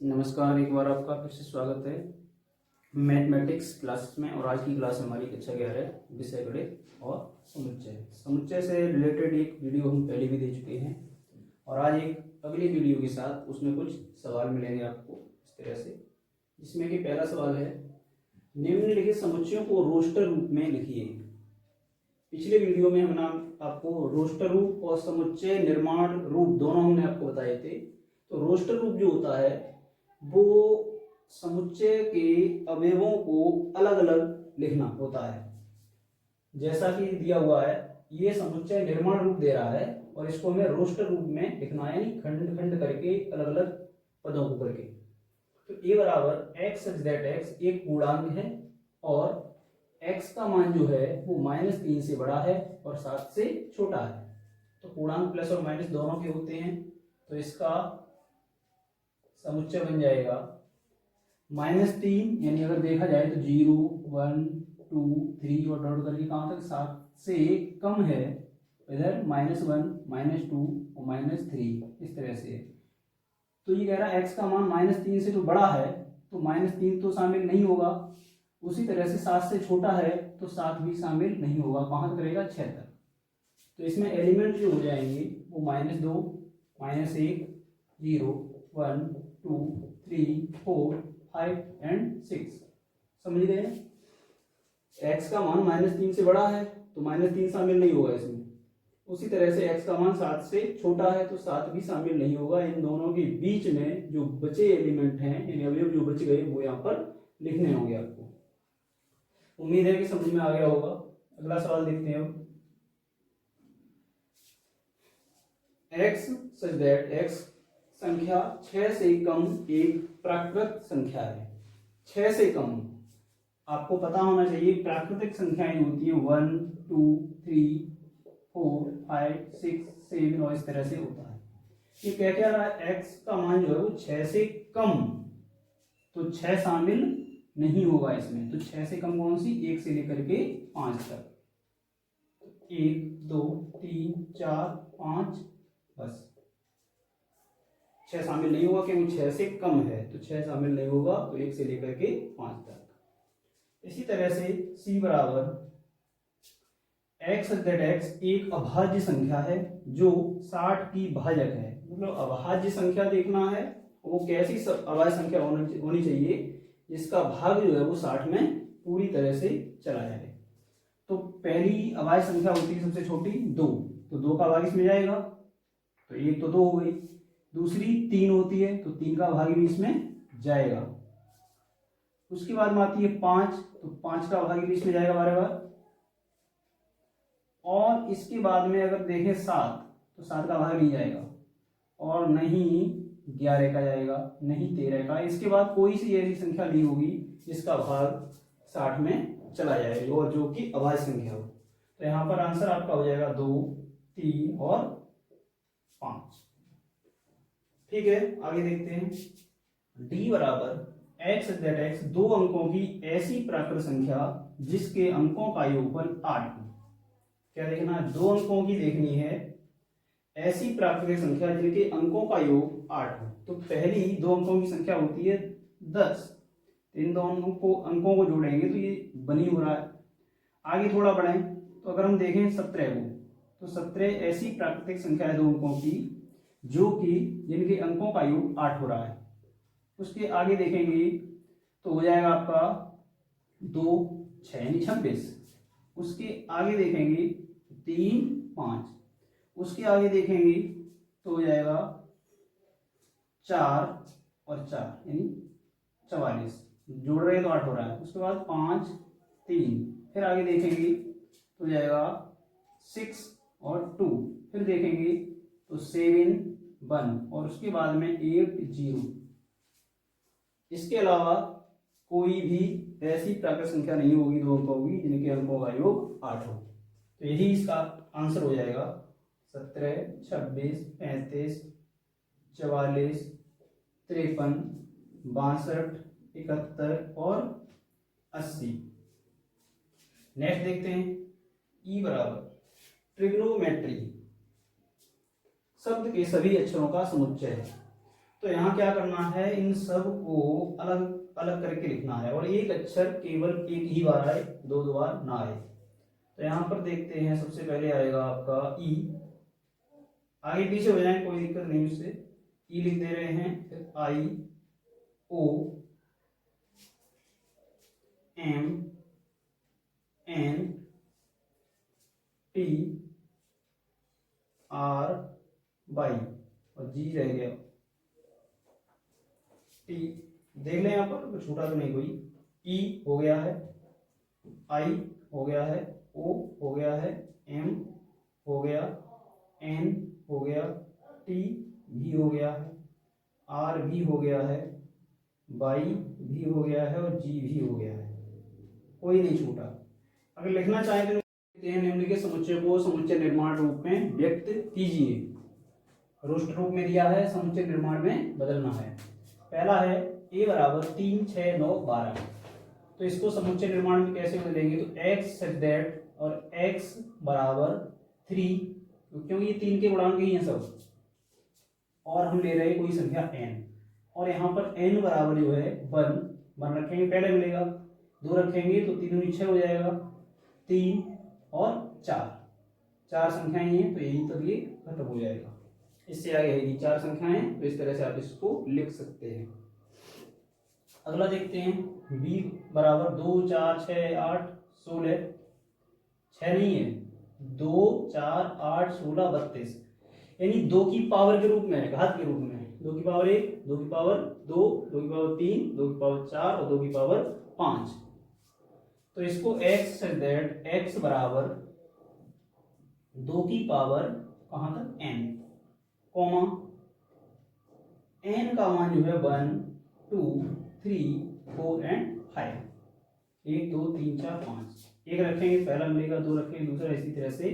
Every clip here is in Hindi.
नमस्कार, एक बार आपका फिर से स्वागत है मैथमेटिक्स क्लासेस में। और आज की क्लास हमारी कक्षा 11 विषय गणित और समुच्चय समुच्चय से रिलेटेड एक वीडियो हम पहले भी दे चुके हैं। और आज एक अगली वीडियो के साथ उसमें कुछ सवाल मिलेंगे आपको इस तरह से, जिसमें कि पहला सवाल है, निम्नलिखित समुच्चयों को रोस्टर रूप में लिखिए। पिछले वीडियो में हमने आपको रोस्टर रूप और समुच्चय निर्माण रूप दोनों हमने आपको बताए थे। तो रोस्टर रूप जो होता है वो समुच्चय के अवयवों को अलग अलग लिखना होता है। जैसा कि दिया हुआ है, ये समुच्चय निर्माण रूप दे रहा है और इसको हमें रोस्टर रूप में लिखना है, यानी खंड खंड करके अलग अलग पदों को करके। तो ए बराबर एक्स सच दैट एक्स एक पूर्णांक है और एक्स का मान जो है वो -3 से बड़ा है और 7 से छोटा है। तो पूर्णांक प्लस और माइनस दोनों के होते हैं, तो इसका समुच्चय बन जाएगा -3, यानी अगर देखा जाए तो 0 1 2 3 और डॉट करके कहाँ तक 7 से कम है, इधर -1 -2 और -3 इस तरह से। तो ये कह रहा है एक्स का मान -3 से तो बड़ा है, तो -3 तो शामिल नहीं होगा। उसी तरह से 7 से छोटा है तो 7 भी शामिल नहीं होगा। कहाँ तक करेगा? 6 तक। तो इसमें एलिमेंट जो हो जाएंगे वो -2 -1 0 1 2 3 4 5 एंड 6। समझ गए? एक्स का मान -3 से बड़ा है तो -3 शामिल नहीं होगा इसमें। उसी तरह से एक्स का मान 7 से छोटा है तो 7 भी शामिल नहीं होगा। इन दोनों के बीच में जो बचे एलिमेंट हैं, इन अवयव जो बच गए वो यहाँ पर लिखने होंगे आपको। उम्मीद है कि समझ में आ गया होगा। अगला सवाल देखते हैं अब। एक्स सच दैट एक्स संख्या 6 से कम एक प्राकृत संख्या है। 6 से कम आपको पता होना चाहिए। प्राकृतिक संख्याएं होती है 1 2 3 4 5 6 7 और इस तरह से होता है। ये क्या रहा है? एक्स का मान जो है वो 6 से कम, तो 6 शामिल नहीं होगा इसमें। तो 6 से कम कौन सी? 1 से लेकर के 5 तक। 1 2 3 4 5, बस 6 शामिल नहीं होगा क्योंकि 6 से कम है, तो 6 शामिल नहीं होगा। तो 1 से लेकर के 5 तक। इसी तरह से c बराबर एक्स दैट एक्स एक अभाज्य संख्या है जो 60 की भाजक है। मतलब अभाज्य संख्या देखना है वो कैसी अभाज्य संख्या होनी चाहिए जिसका भाग जो है वो 60 में पूरी तरह से चला जाए। तो पहली अभाज्य संख्या होती है सबसे छोटी 2, तो 2 का भाग इसमें जाएगा, तो 1 तो 2 हो गई। दूसरी 3 होती है तो 3 का भाग भी इसमें जाएगा। उसके बाद में आती है 5, तो 5 का भाग भी इसमें जाएगा बार बार। और इसके बाद में अगर देखें 7, तो 7 का भाग नहीं जाएगा और नहीं 11 का जाएगा, नहीं 13 का। इसके बाद कोई सी ऐसी संख्या नहीं होगी जिसका भाग 60 में चला जाएगा और जो कि अभाज्य संख्या हो। तो यहाँ पर आंसर आपका हो जाएगा 2 3 और 5। ठीक है, आगे देखते हैं। d बराबर एक्स दैट एक्स दो अंकों की ऐसी प्राकृत संख्या जिसके अंकों का योगफल 8 हो। क्या देखना है? 2 अंकों की देखनी है ऐसी प्राकृतिक संख्या जिनके अंकों का योग 8 हो। तो पहली 2 अंकों की संख्या होती है 10। इन दोनों अंकों को जोड़ेंगे तो ये बनी हो रहा है। आगे थोड़ा बढ़ें तो अगर हम देखें 17 को, तो 17 ऐसी प्राकृतिक संख्या है 2 अंकों की जो कि जिनके अंकों का योग 8 हो रहा है। उसके आगे देखेंगे तो हो जाएगा आपका 2 6 यानी 26। उसके आगे देखेंगे 3 5। उसके आगे देखेंगे तो हो जाएगा 4 और 4 यानी 44। जोड़ रहे हैं तो 8 हो रहा है। उसके बाद 5 3, फिर आगे देखेंगे तो हो जाएगा 6 और 2, फिर देखेंगे तो 7 1 और उसके बाद में 8 0। इसके अलावा कोई भी ऐसी प्राकृत संख्या नहीं होगी 2 अंकों की जिनके अंकों का योग 8 हो। तो यही इसका आंसर हो जाएगा 17 26 35 44 53 62 71 और 80। नेक्स्ट देखते हैं। ई बराबर ट्रिग्नोमेट्री शब्द के सभी अक्षरों का समुच्चय है। तो यहाँ क्या करना है, इन सब को अलग अलग करके लिखना है और एक अक्षर केवल एक ही बार आए, दो दो बार ना आए। तो यहाँ पर देखते हैं, सबसे पहले आएगा आपका ई, आगे पीछे हो जाए कोई दिक्कत नहीं उससे, ई लिख दे रहे हैं, फिर I, O, M, N, T, R, Y और जी रह गया टी। देख लें यहाँ पर छूटा तो नहीं कोई। ई हो गया है, आई हो गया है, ओ हो गया है, एम हो गया, एन हो गया, टी भी हो गया है, आर भी हो गया है, वाई भी हो गया है और जी भी हो गया है, कोई नहीं छूटा। अगर लिखना चाहें तो लिखते हैं, निम्नलिखित समुच्चय को समुच्चय निर्माण रूप में व्यक्त कीजिए। रोस्ट रूप में दिया है, समुच्चय निर्माण में बदलना है। पहला है ए बराबर 3, 6, 9, 12। तो इसको समुच्चय निर्माण में कैसे बदलेंगे, तो एक्स सच दैट और एक्स बराबर 3, क्योंकि ये 3 के गुणांक ही हैं सब, और हम ले रहे हैं कोई संख्या n, और यहाँ पर n बराबर जो है 1 रखेंगे, पहले मिलेगा, 2 रखेंगे तो 3 दूनी 6 हो जाएगा, 3 और 4 संख्याएं हैं, तो यही तक ये खत्म हो जाएगा। इससे आगे है 4 संख्याएं, तो इस तरह से आप इसको लिख सकते हैं। अगला देखते हैं, b बराबर 2, 4, 6, 8, 16, 6 नहीं है, 2, 4, 8, 16, 32, यानी 2 की पावर के रूप में है, घात के रूप में है। 2 की पावर 1, 2 की पावर 2, 2 की पावर 3, 2 की पावर 4 और 2 की पावर 5। तो इसको x सच दैट x बराबर 2 की पावर कहां तक n, कॉमा n का मान जो है 1, 2, 3, 4 एंड 5, 1, 2, 3, 4, 5, एक रखेंगे पहला मिलेगा, 2 रखेंगे दूसरा, इसी तरह से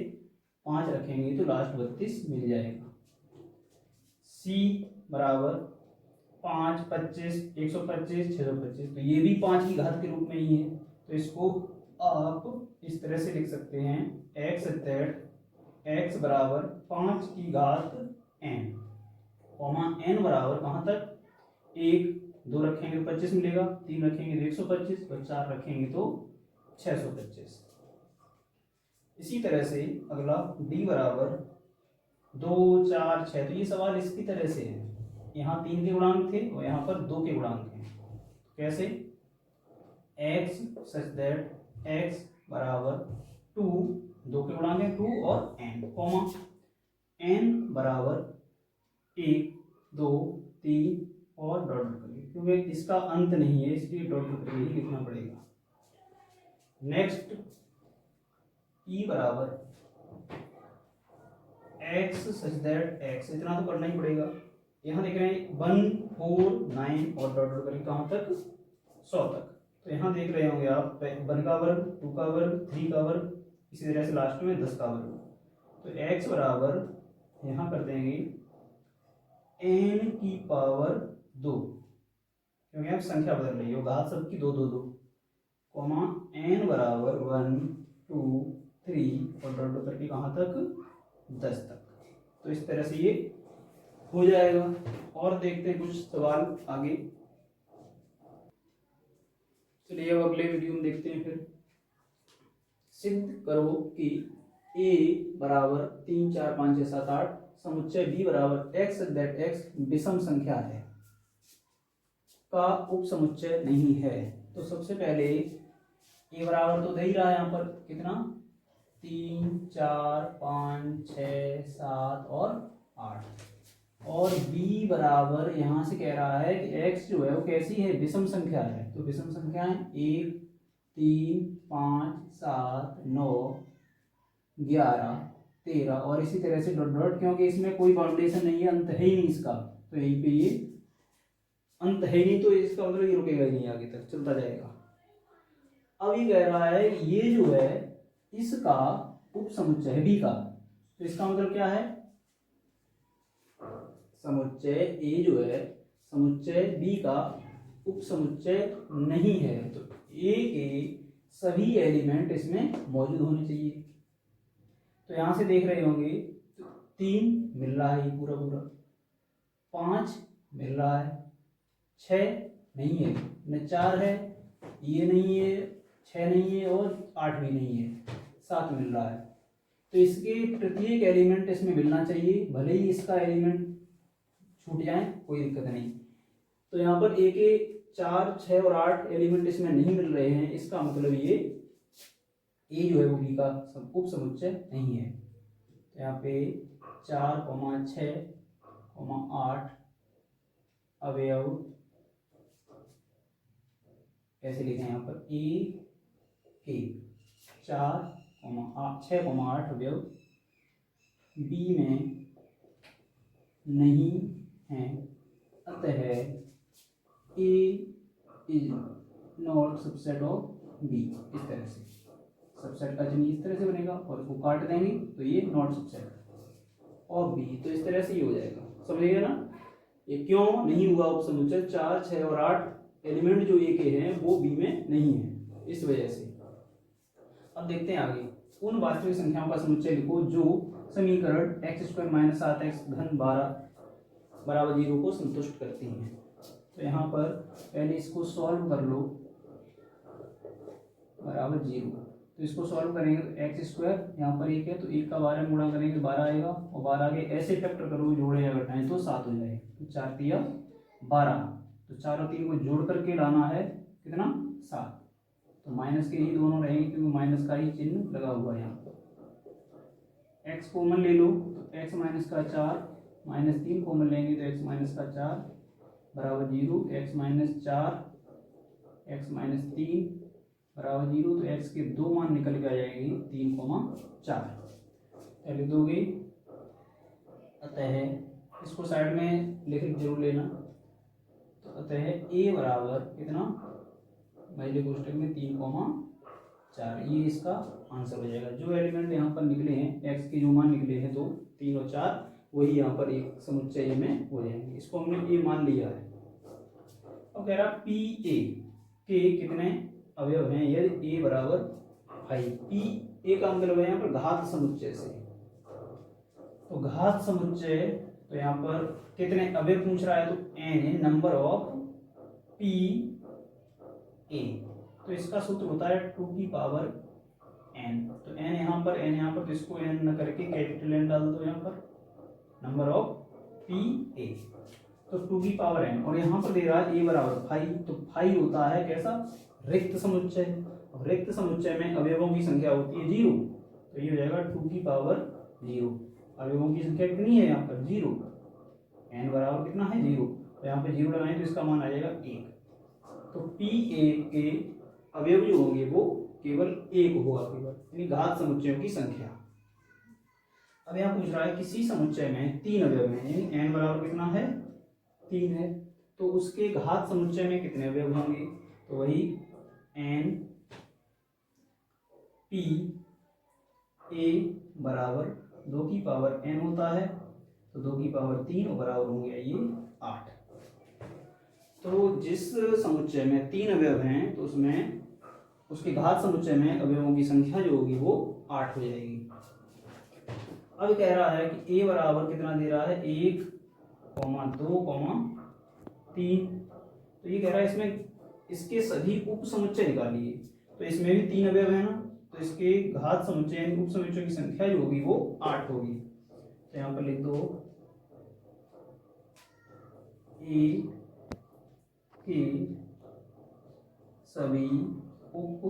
5 रखेंगे तो लास्ट 32 मिल जाएगा। c बराबर 5, 25, 125, 625, तो ये भी 5 की घात के रूप में ही है, तो इसको आप इस तरह से लिख सकते हैं, x दैट x बराबर 5 की घात n, कॉमा n बराबर कहाँ तक 1, 2 रखेंगे तो 25 मिलेगा, 3 रखेंगे तो 125 और 4 रखेंगे तो 625। इसी तरह से अगला d बराबर 2, 4, 6, तो ये सवाल इसकी तरह से है, यहाँ 3 के गुणांक थे और यहाँ पर 2 के गुणांक हैं, कैसे, x सच दैट x बराबर 2, 2 के गुणांक है 2 और n, कॉमा n बराबर 1, 2, 3 और डॉट डॉट करिए, क्योंकि इसका अंत नहीं है इसलिए डॉट डॉट करके ही लिखना पड़ेगा। नेक्स्ट e बराबर x सच दैट x, इतना तो करना ही पड़ेगा। यहाँ देख रहे हैं 1, 4, 9 और डॉट डॉट करके कहाँ तक 100 तक, तो यहाँ देख रहे होंगे आप 1 का वर्ग, 2 का वर्ग, 3 का वर्ग, इसी तरह से लास्ट में 10 का वर्ग। तो x बराबर यहाँ कर देंगे n की पावर 2, क्योंकि आप संख्या बदल रही हो, घात सबकी 2, 2, 2, कॉमा n बराबर 1, 2, 3 और डॉट डॉट करके कहाँ तक 10 तक। तो इस तरह से ये हो जाएगा। और देखते हैं कुछ सवाल आगे, चलिए अब अगले वीडियो में देखते हैं। फिर सिद्ध करो कि a बराबर 3, 4, 5, 6, 7, 8 समुच्चय b बराबर x दैट x विषम संख्या है का उप समुच्चय नहीं है। तो सबसे पहले a बराबर तो दे ही रहा है यहाँ पर कितना, 3, 4, 5, 6, 7 और 8, और b बराबर यहाँ से कह रहा है कि x जो है वो कैसी है, विषम संख्या है। तो विषम संख्या है 1, 3, 5, 7, 9, 11, 13 और इसी तरह से डॉट डॉट, क्योंकि इसमें कोई बाउंडेशन नहीं है, अंत है ही नहीं इसका, तो यहीं पे ये अंत है नहीं, तो इसका मतलब ये रुकेगा ही नहीं, आगे तक चलता जाएगा। अब ये कह रहा है ये जो है इसका उप समुच्चय है b का, तो इसका मतलब क्या है, समुच्चय a जो है समुच्चय b का उप समुच्चय नहीं है। तो a के सभी एलिमेंट इसमें मौजूद होने चाहिए। तो यहां से देख रहे होंगे 3 मिल रहा है पूरा पूरा, 5 मिल रहा है, 6 नहीं है, न 4 है, ये नहीं है, 6 नहीं है और 8 भी नहीं है, 7 मिल रहा है। तो इसके प्रत्येक एलिमेंट इसमें मिलना चाहिए, भले ही इसका एलिमेंट छूट जाए कोई दिक्कत नहीं। तो यहाँ पर ए के 4, 6 और 8 एलिमेंट इसमें नहीं मिल रहे हैं, इसका मतलब ये ए जो है वो बी का उप समुच्चय नहीं है। तो यहाँ पे 4, 6, 8 अवयव कैसे लिखें, यहाँ पर ए के 4, 6, 8 अवयव बी में नहीं है, अतः A is not subset of B. इस तरह से सबसेट का चिन्ह इस तरह से बनेगा और इसको काट देंगे तो ये नॉट सबसेट ऑफ बी। तो इस तरह से ये हो जाएगा, समझिएगा ना। ये क्यों नहीं हुआ उपसमुच्चय, 4, 6 और 8 एलिमेंट जो ए के हैं वो बी में नहीं है, इस वजह से। अब देखते हैं आगे, उन वास्तविक संख्याओं का समुच्चय लिखो जो समीकरण x² - 7x घन 12 बराबर 0 को संतुष्ट करती हैं। तो यहाँ पर पहले इसको सॉल्व कर लो, बराबर 0। तो इसको सॉल्व करेंगे तो x² यहाँ पर 1 है तो 1 का 12 में गुणा करेंगे तो 12 आएगा, और 12 के ऐसे फैक्टर करो जोड़े या घटाएं तो 7 हो जाएगा। तो 4 तिया 12, तो 4 और 3 को जोड़ करके लाना है कितना, 7। तो माइनस के ही दोनों रहेंगे क्योंकि माइनस का ही चिन्ह लगा हुआ है यहाँ पर। x कॉमन ले लो तो x - का 4, -3 कॉमन लेंगे तो x - का 4 बराबर 0, x - 4 x - 3 बराबर 0। तो x के दो मान निकल के आ जाएंगे 3, 4 लिख दोगे। अतः इसको साइड में लिख जरूर लेना। तो अतः a बराबर कितना, पहले कोष्टक में 3, 4, ये इसका आंसर हो जाएगा। जो एलिमेंट यहाँ पर निकले हैं x के जो मान निकले हैं तो 3 और 4 वही यहाँ पर एक समुच्चय में हो जाएंगे। इसको हमने a मान लिया है। अब कह रहा पी ए के कितने अवयव हैं, यदि a बराबर 5। पी ए का मतलब है यहाँ पर घात समुच्चय से। तो घात समुच्चय, तो यहाँ पर कितने अवयव पूछ रहा है तो n है, नंबर ऑफ पी ए। तो इसका सूत्र होता है 2 की पावर n। तो n यहाँ पर तो इसको n न करके कैपिटल N डाल दो यहाँ पर, नंबर ऑफ पी ए। तो 2 की पावर n, और यहाँ पर दे रहा है a बराबर 5। तो 5 होता है कैसा, रिक्त समुच्चय। और रिक्त समुच्चय में अवयवों की संख्या होती है 0। तो ये हो जाएगा 2 की पावर 0। अवयवों की संख्या कितनी है यहाँ पर, 0। n बराबर कितना है, 0। तो यहाँ पे 0 लगाएं तो इसका मान आ जाएगा 1। तो पी ए के अवयव जो होंगे वो केवल 1 होगा, केवल, यानी घात समुच्चयों की संख्या। अब यहाँ पूछ रहा है किसी समुच्चय में 3 अवयव हैं, यानी n बराबर कितना है, 3 है। तो उसके घात समुच्चय में कितने अवयव होंगे, तो वही n पी ए बराबर 2 की पावर n होता है। तो 2 की पावर 3 और बराबर होंगे ये 8। तो जिस समुच्चय में 3 अवयव हैं तो उसमें उसके घात समुच्चय में अवयवों की संख्या जो होगी वो 8 हो जाएगी। अब कह रहा है कि a बराबर कितना दे रहा है, 1, 2, 3। तो ये कह रहा है इसमें इसके सभी उप समुच्चय निकालिए। तो इसमें भी 3 अवयव है ना, तो इसके घात समुच्चय यानी उप समुच्चय की संख्या जो होगी वो 8 होगी। तो यहाँ पर लिख दो a के सभी उप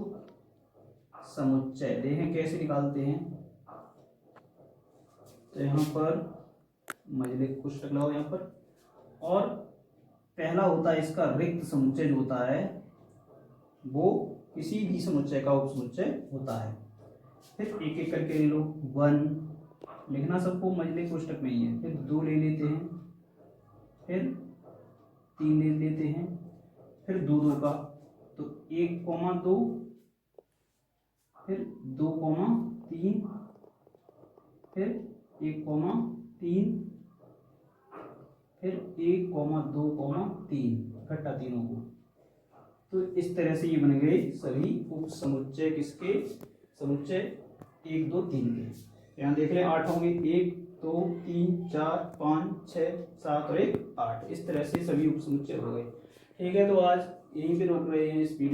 समुच्चय, देखें कैसे निकालते हैं। तो यहाँ पर मजले कोष्टक लगाओ यहाँ पर, और पहला होता है इसका रिक्त समुच्चय जो होता है वो किसी भी समुच्चय का उपसमुच्चय होता है। फिर एक एक करके ले लो, 1 लिखना सबको मजले कोष्टक में ही है। फिर 2 ले लेते हैं, फिर 3 ले लेते हैं, फिर 2 2 का, तो 1, 2, फिर 2, 3, फिर 1, 3, फिर 1, 2, 3, इकट्ठा तीनों को। तो इस तरह से ये बन गए सभी उप समुच्चय किसके, समुच्चय 1, 2, 3 के। यहाँ देख ले 8 होंगे, 1, 2 3 4 5 6 7 और 1 8। इस तरह से सभी उपसमुच्चय हो गए। ठीक है, तो आज यहीं पे रोक रहे हैं इस वीडियो।